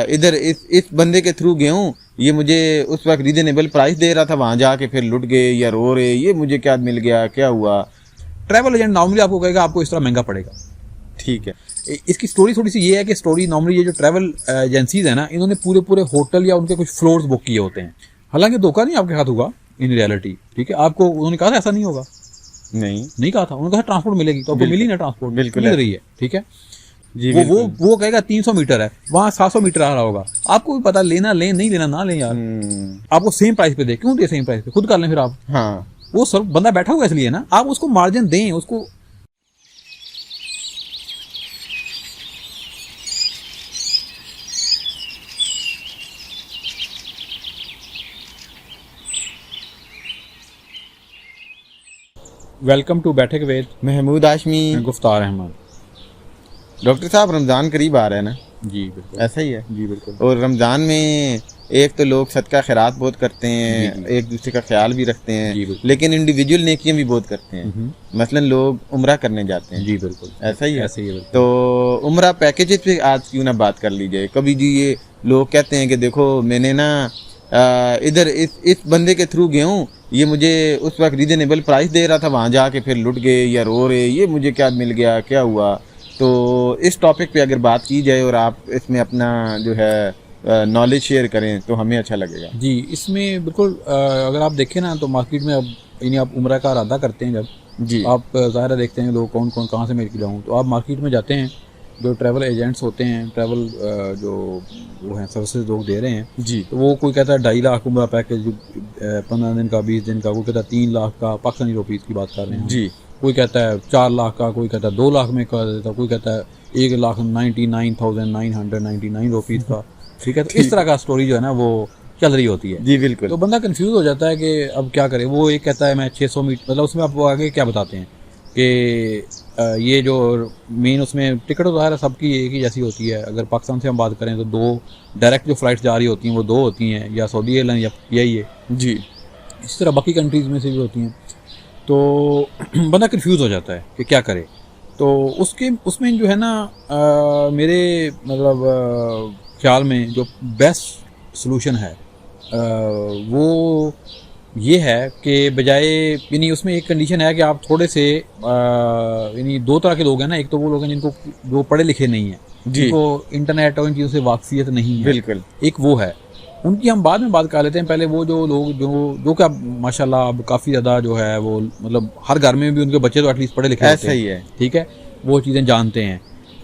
इधर इस बंदे के थ्रू गया हूँ, ये मुझे उस वक्त रीजनेबल प्राइस दे रहा था, वहाँ जाके फिर लुट गए या रो रहे, ये मुझे क्या मिल गया, क्या हुआ। ट्रैवल एजेंट नॉर्मली आपको कहेगा आपको इस तरह महंगा पड़ेगा। ठीक है, इसकी स्टोरी थोड़ी सी ये है कि स्टोरी नॉर्मली ये जो ट्रैवल एजेंसीज है ना, इन्होंने पूरे होटल या उनके कुछ फ्लोर्स बुक किए होते हैं। हालांकि धोखा नहीं आपके साथ होगा इन रियलिटी, ठीक है। आपको उन्होंने कहा था ऐसा नहीं होगा, नहीं कहा था, उन्होंने कहा ट्रांसपोर्ट मिलेगी, तो आपको मिली ना, ट्रांसपोर्ट बिल्कुल मिल रही है, ठीक है जी। वो कहेगा 300 मीटर है, वहां 700 मीटर आ रहा होगा, आपको भी पता, लेना लें, नहीं लेना ना लें यार, आपको सेम प्राइस पे दे, क्यों दे सेम प्राइस पे, खुद कर लें फिर आप। हाँ, वो सर बंदा बैठा हुआ इसलिए ना, आप उसको मार्जिन दें उसको। वेलकम टू बैठक वेद, महमूद हाशमी, गुफ्तार अहमद। डॉक्टर साहब, रमज़ान करीब आ रहा है ना? जी बिल्कुल, ऐसा ही है जी बिल्कुल। और रमज़ान में एक तो लोग सदका खैरात बहुत करते हैं, एक दूसरे का ख्याल भी रखते हैं, लेकिन इंडिविजुअल नेकियां भी बहुत करते हैं। मसलन लोग उम्रा करने जाते हैं। जी बिल्कुल, ऐसा ही है, ऐसे ही है। तो उम्रा पैकेजेस पे आज क्यों ना बात कर ली जाए। कभी जी ये लोग कहते हैं कि देखो मैंने ना इधर इस बंदे के थ्रू गया हूँ, ये मुझे उस वक्त रीजनेबल प्राइस दे रहा था, वहाँ जाके फिर लुट गए या रो रहे, ये मुझे क्या मिल गया, क्या हुआ। तो इस टॉपिक पे अगर बात की जाए और आप इसमें अपना जो है नॉलेज शेयर करें तो हमें अच्छा लगेगा। जी, इसमें बिल्कुल अगर आप देखें ना, तो मार्केट में अब यानी आप उम्रा का इरादा करते हैं जब जी, आप ज़ाहिर देखते हैं लोग कौन कौन कहाँ से मैं जाऊँ, तो आप मार्केट में जाते हैं, जो ट्रैवल एजेंट्स होते हैं, ट्रैवल जो वो हैं सर्विसेज लोग दे रहे हैं जी, तो वो कोई कहता है 2.5 लाख उम्रा पैकेज 15 दिन का, 20 दिन का, कोई कहता है 3 लाख का, पाकिस्तानी रुपीज़ की बात कर रहे हैं जी, कोई कहता है 4 लाख का, कोई कहता है 2 लाख में कर देता, कोई कहता है 1,99,999 रुपीज़ का, ठीक है। तो इस तरह का स्टोरी जो है ना वो चल रही होती है। जी बिल्कुल। तो बंदा कंफ्यूज हो जाता है कि अब क्या करे। वो एक कहता है मैं 600 मीटर, मतलब उसमें आप आगे क्या बताते हैं कि ये जो मेन उसमें टिकट तो ज़ाहिर है सबकी एक ही जैसी होती है। अगर पाकिस्तान से हम बात करें तो 2 डायरेक्ट जो फ़्लाइट्स जा रही होती हैं वो 2 होती हैं, या सऊदी एयरलाइन या यही है जी। इस तरह बाकी कंट्रीज़ में से भी होती हैं। तो बंदा कंफ्यूज हो जाता है कि क्या करे। तो उसमें जो है ना मेरे मतलब ख्याल में जो बेस्ट सलूशन है वो ये है कि बजाय यानी उसमें एक कंडीशन है कि आप थोड़े से यानी 2 तरह के लोग हैं ना। एक तो वो लोग हैं जिनको जो पढ़े लिखे नहीं हैं, जिनको इंटरनेट और इन चीज़ों से वाकफियत नहीं है, बिल्कुल, एक वो है। उनकी हम बाद में बात कर लेते हैं। पहले वो जो लोग जो क्या माशाल्लाह अब काफ़ी ज़्यादा जो है वो मतलब हर घर में भी उनके बच्चे तो एटलीस्ट पढ़े लिखे होते हैं, ही है, ठीक है, वो चीज़ें जानते हैं।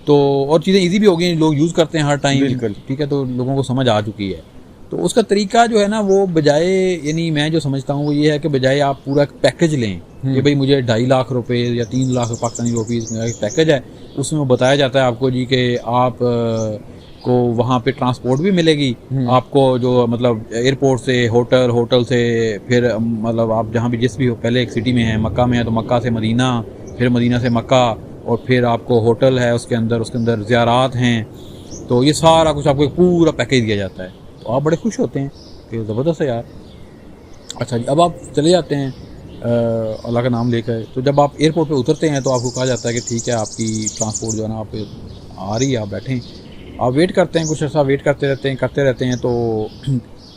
तो और चीज़ें इजी भी हो गई, लोग यूज़ करते हैं हर टाइम, बिल्कुल, ठीक है। तो लोगों को समझ आ चुकी है। तो उसका तरीका जो है ना वो बजाय यानी मैं जो समझता हूँ वो ये है कि बजाय आप पूरा पैकेज लें कि भाई मुझे 2.5 लाख रुपए या 3 लाख पाकिस्तानी रुपीज़ मेरा एक पैकेज है, उसमें वो बताया जाता है आपको जी कि आप को वहाँ पे ट्रांसपोर्ट भी मिलेगी आपको, जो मतलब एयरपोर्ट से होटल से फिर मतलब आप जहाँ भी जिस भी पहले एक सिटी में है, मक्का में है तो मक्का से मदीना, फिर मदीना से मक्का, और फिर आपको होटल है उसके अंदर ज़ियारात हैं। तो ये सारा कुछ आपको एक पूरा पैकेज दिया जाता है। तो आप बड़े खुश होते हैं कि ज़बरदस्त है यार। अच्छा जी, अब आप चले जाते हैं अल्लाह का नाम लेकर। तो जब आप एयरपोर्ट पे उतरते हैं तो आपको कहा जाता है कि ठीक है आपकी ट्रांसपोर्ट जो है ना आप आ रही है, आप बैठें। आप वेट करते हैं, कुछ ऐसा वेट करते रहते हैं। तो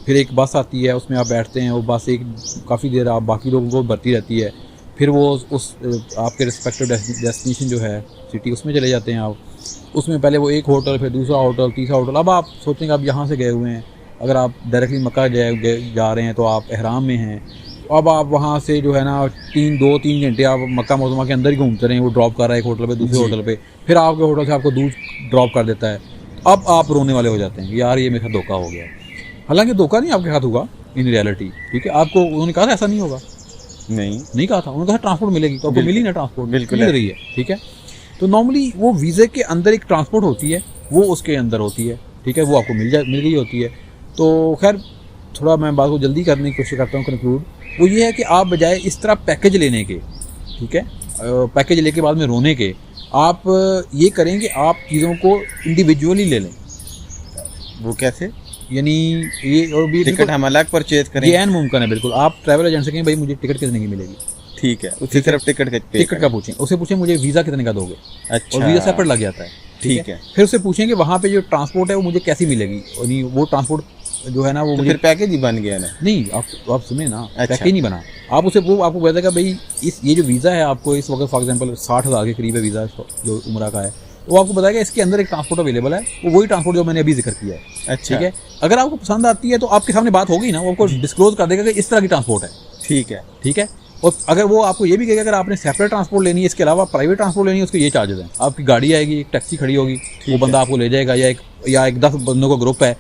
फिर एक बस आती है, उसमें आप बैठते हैं। वो बस एक काफ़ी देर आप बाकी लोगों को भरती रहती है। फिर वो उस आपके रिस्पेक्टिव डेस्टिनेशन जो है सिटी, उसमें चले जाते हैं आप। उसमें पहले वो एक होटल, फिर दूसरा होटल, तीसरा होटल। अब आप सोचें कि आप यहाँ से गए हुए हैं, अगर आप डायरेक्टली मक्का जा रहे हैं तो आप एहराम में हैं। अब आप वहाँ से जो है ना 2-3 घंटे आप मक्का मुकरमा के अंदर ही घूमते रहे। वो ड्रॉप कर रहा है एक होटल पे, दूसरे होटल पे, फिर आपके होटल से आपको दूर ड्रॉप कर देता है। अब आप रोने वाले हो जाते हैं, यार ये मेरे साथ धोखा हो गया। हालांकि धोखा नहीं आपके साथ होगा इन रियलिटी, ठीक है। आपको उन्होंने कहा था ऐसा नहीं होगा, नहीं कहा था। उन्होंने कहा ट्रांसपोर्ट मिलेगी, तो आपको मिली ना ट्रांसपोर्ट, बिल्कुल मिल रही है, ठीक है। तो नॉर्मली वो वीज़े के अंदर एक ट्रांसपोर्ट होती है, वो उसके अंदर होती है, ठीक है, वो आपको मिल गई होती है। तो खैर थोड़ा मैं बात को जल्दी करने की कोशिश करता हूँ कंक्लूड। वो ये है कि आप बजाय इस तरह पैकेज लेने के, ठीक है, पैकेज लेके बाद में रोने के, आप ये करें कि आप चीज़ों को इंडिविजुअली ले लें। वो कैसे? यानी ये और भी टिकट हम अलग परचेज करें, ये ऐन मुमकिन है बिल्कुल। आप ट्रैवल एजेंट से कहें भाई मुझे टिकट कितने की मिलेगी, ठीक है, उससे सिर्फ टिकट का पूछें, उससे पूछें मुझे वीज़ा कितने का दोगे। अच्छा, और वीज़ा सेपरेट लग जाता है। ठीक है। फिर उससे पूछें कि वहाँ पे जो ट्रांसपोर्ट है वो मुझे कैसी मिलेगी, और नहीं वो ट्रांसपोर्ट जो है ना वो तो मुझे फिर पैकेज ही बन गया ना। नहीं, आप सुने ना, अच्छा। पैकेज नहीं बना। आप उसे वो आपको बताएगा भाई ये जो वीज़ा है आपको इस वक्त फॉर एग्जांपल 60,000 के करीब है वीज़ा जो उम्रा का है, तो वो आपको बताएगा इसके अंदर एक ट्रांसपोर्ट अवेलेबल है, वो वही ट्रांसपोर्ट जो मैंने अभी जिक्र किया है। अच्छा, ठीक है, अगर आपको पसंद आती है तो आपके सामने बात होगी ना, वो आपको डिस्क्लोज कर देगा कि इस तरह की ट्रांसपोर्ट है। ठीक है, ठीक है। और अगर वो आपको ये भी कहेगा अगर आपने सेपरेट ट्रांसपोर्ट लेनी है, इसके अलावा प्राइवेट ट्रांसपोर्ट लेनी है, उसके ये चार्जेस हैं। आपकी गाड़ी आएगी, एक टैक्सी खड़ी होगी, वो बंदा आपको ले जाएगा, या एक 10 बंदों का ग्रुप है,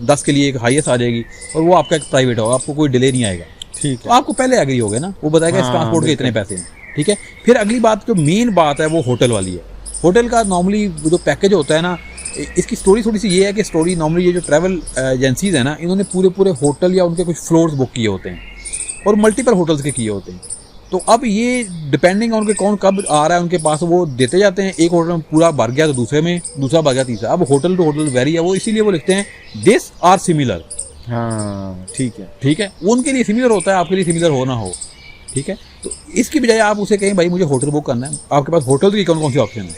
10 के लिए एक हाईएस्ट आ जाएगी, और वो आपका एक प्राइवेट हो, आपको कोई डिले नहीं आएगा। ठीक तो है, आपको पहले एग्री हो गया ना, वो बताएगा इस ट्रांसपोर्ट के इतने पैसे हैं। ठीक है। फिर अगली बात जो मेन बात है वो होटल वाली है। होटल का नॉर्मली जो पैकेज होता है ना, इसकी स्टोरी थोड़ी सी ये है कि स्टोरी नॉर्मली ये जो ट्रैवल एजेंसीज है ना, इन्होंने पूरे होटल या उनके कुछ फ्लोर्स बुक किए होते हैं और मल्टीपल होटल्स के किए होते हैं। तो अब ये डिपेंडिंग ऑन के कौन कब आ रहा है उनके पास, वो देते जाते हैं। एक होटल में पूरा भर गया तो दूसरे में, दूसरा भर गया तीसरा। अब होटल टू होटल वेरी है, वो इसीलिए वो लिखते हैं दिस आर सिमिलर। हाँ, ठीक है, ठीक है, उनके लिए सिमिलर होता है, आपके लिए सिमिलर हो ना हो। ठीक है, तो इसकी बजाय आप उसे कहें भाई मुझे होटल बुक करना है, आपके पास होटल की कौन कौन सी ऑप्शन है,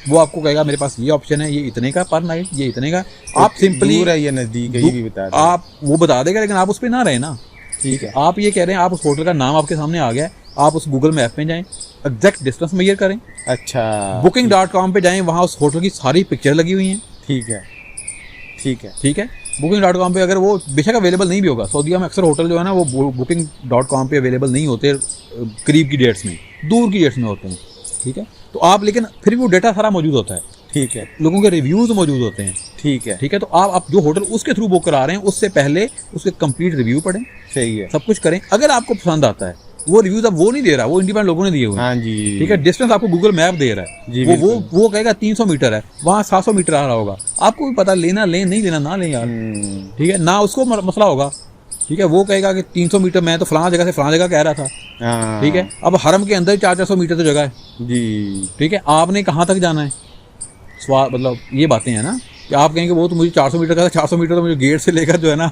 वो आपको कहेगा मेरे पास ये ऑप्शन है, ये इतने का पर नाइट, ये इतने का। आप सिंपली दूर है या नजदीक है ये भी बता दें। आप वो बता देगा, लेकिन आप उस पर ना रहे ना। ठीक है, आप ये कह रहे हैं, आप उस होटल का नाम आपके सामने आ गया है, आप उस गूगल मैप में जाएं, एग्जैक्ट डिस्टेंस मेजर करें। अच्छा, booking.com पे जाएं, वहाँ उस होटल की सारी पिक्चर लगी हुई हैं। ठीक है, ठीक है, ठीक है, booking.com पे अगर वो बेशक अवेलेबल नहीं भी होगा, सऊदीया में अक्सर होटल जो है ना वो booking.com पे अवेलेबल नहीं होते, करीब की डेट्स में, दूर की डेट्स में होते हैं। ठीक है, तो आप लेकिन फिर भी वो डेटा सारा मौजूद होता है। ठीक है, लोगों के रिव्यूज मौजूद होते हैं। ठीक है, ठीक है, तो आप जो होटल उसके थ्रू बुक करा रहे हैं उससे पहले उसके कंप्लीट रिव्यू पढ़ें, सही है, सब कुछ करें। अगर आपको पसंद आता है, वो रिव्यूज अब वो नहीं दे रहा, वो इंडिपेंडेंट लोगों ने दिए हुए हैं। हाँ जी, ठीक है, डिस्टेंस आपको गूगल मैप दे रहा है, जी, वो कहेगा 300 मीटर है, वहाँ 700 मीटर आ रहा होगा। आपको भी पता लेना लें, नहीं लेना ना लें यार। ठीक है ना, उसको मसला होगा। ठीक है, वो कहेगा कि 300 मीटर, मैं तो फलां जगह से फलां जगह कह रहा था। हाँ, ठीक है, अब हरम के अंदर 400 मीटर तो जगह है जी, ठीक है, आपने कहाँ तक जाना है। मतलब ये बातें हैं ना कि आप कहेंगे वो तो मुझे 400 मीटर का था, 400 मीटर तो मुझे गेट से लेकर जो है ना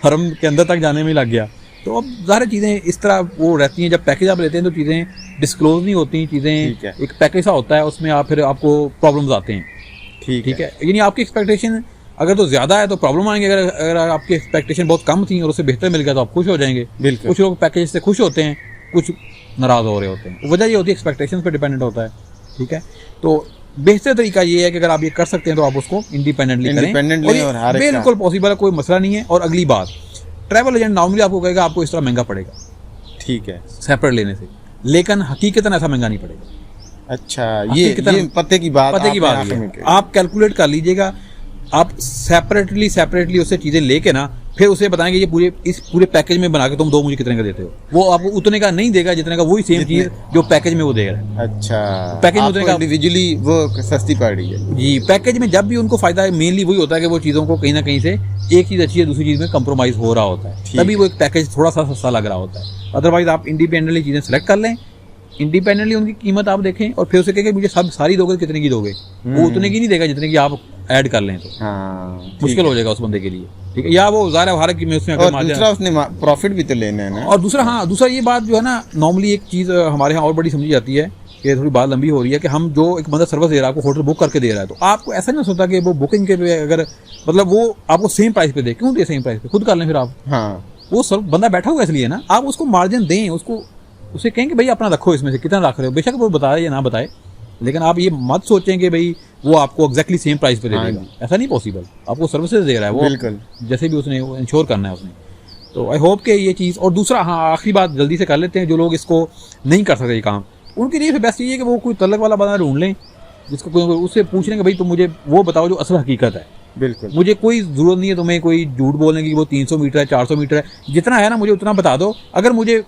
हरम के अंदर तक जाने में ही लग गया। तो अब सारी चीज़ें इस तरह वो रहती हैं। जब पैकेज आप लेते हैं तो चीज़ें डिस्क्लोज नहीं होती, चीज़ें एक पैकेज सा होता है, उसमें आप फिर आपको प्रॉब्लम्स आते हैं। ठीक है, यानी आपकी एक्सपेक्टेशन अगर तो ज़्यादा है तो प्रॉब्लम आएंगे, अगर आपकी एक्सपेक्टेशन बहुत कम थी और उससे बेहतर मिल गया तो आप खुश हो जाएंगे। कुछ लोग पैकेज से खुश होते हैं, कुछ नाराज़ हो रहे होते हैं, वजह ये होती है एक्सपेक्टेशन पर डिपेंडेंट होता है। ठीक है, तो बेहतर तरीका ये है कि अगर आप ये कर सकते हैं तो आप उसको इंडिपेंडेंटली करें, और बिल्कुल पॉसिबल है, कोई मसला नहीं है। और अगली बात, ट्रैवल एजेंट नॉर्मली आपको कहेगा आपको इस तरह महंगा पड़ेगा, ठीक है, सेपरेट लेने से, लेकिन हकीकतन ऐसा महंगा नहीं पड़ेगा। अच्छा, ये पते की बात है। आप कैलकुलेट कर लीजिएगा, आप सेपरेटली उससे चीजें लेके ना फिर उसे बताएंगे ये इस पूरे पैकेज में बना के तुम दो मुझे कितने का देते हो, वो आपको उतने का नहीं देगा जितने का वही सेम चीज जो पैकेज में वो देगा। अच्छा, पैकेज में उतने का इंडिविजुअली वो सस्ती पड़ रही है जी। पैकेज में जब भी उनको फायदा है मेनली वही होता है कि वो चीजों को कहीं ना कहीं से एक चीज अच्छी है दूसरी चीज में कंप्रोमाइज हो रहा होता है, तभी वो एक पैकेज थोड़ा सा सस्ता लग रहा होता है। अदरवाइज आप इंडिपेंडेंटली चीजें सेलेक्ट कर लें, इंडिपेंडेंटली उनकी कीमत आप देखें और फिर उसे कहेंगे मुझे सब सारी दोगे कितने की दोगे, वो उतने की नहीं देगा जितने की आप ऐड कर लें, तो मुश्किल हो जाएगा उस बंदे के लिए। ठीक है, या वो ज़ाहिर भारत की में उसमें और दूसरा उसने प्रॉफिट भी तो लेना है ना। और दूसरा ये बात जो है ना, नॉर्मली एक चीज़ हमारे यहाँ और बड़ी समझी जाती है कि थोड़ी बात लंबी हो रही है कि हम जो एक बंदा सर्विस दे रहा है, आपको होटल बुक करके दे रहा है, तो आपको ऐसा नहीं सोचता कि वो बुकिंग के पे अगर मतलब वो आपको सेम प्राइस पे दे, क्यों दे सेम प्राइस पे, खुद कर लें फिर आप। हाँ, वो बंदा बैठा हुआ इसलिए ना, आप उसको मार्जिन दें, उसे कहेंगे भाई अपना रखो, इसमें से कितना रख रहे हो, बेशक वो बताए या ना बताए, लेकिन आप ये मत सोचें कि भाई वो आपको एग्जैक्टली सेम प्राइस पे दे देगा, ऐसा नहीं पॉसिबल। आपको सर्विसेज दे रहा है वो, बिल्कुल जैसे भी उसने इंश्योर करना है उसने। तो आई होप कि ये चीज़, और दूसरा आखिरी बात जल्दी से कर लेते हैं, जो लोग इसको नहीं कर सकते ये काम, उनके लिए बेस्ट ये है कि वो कोई तलक वाला बंदा ढूंढ लें जिसको उससे पूछ लें कि भाई तुम मुझे वो बताओ जो असल हकीकत है। बिल्कुल, मुझे कोई जरूरत नहीं है तुम्हें कोई झूठ बोलने की, वो 300 मीटर है 400 मीटर है, जितना है ना मुझे उतना बता दो, अगर मुझे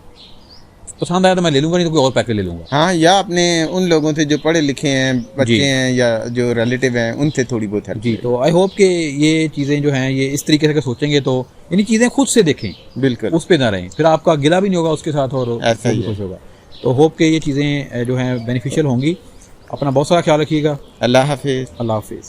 पसंद आया तो मैं ले लूंगा, नहीं तो कोई और पैकेज ले लूंगा। हाँ, या अपने उन लोगों से जो पढ़े लिखे हैं, बच्चे हैं या जो रिलेटिव हैं, उनसे थोड़ी बहुत हेल्प जी। तो आई होप कि ये चीज़ें जो हैं ये इस तरीके से सोचेंगे तो यानी चीज़ें खुद से देखें, बिल्कुल उस पर ना रहें, फिर आपका गिला भी नहीं होगा उसके साथ और ऐसा ही खुश होगा। तो होप कि ये चीज़ें जो हैं बेनिफिशियल होंगी। अपना बहुत सारा ख्याल रखिएगा। अल्लाह हाफिज़। अल्लाह हाफिज़।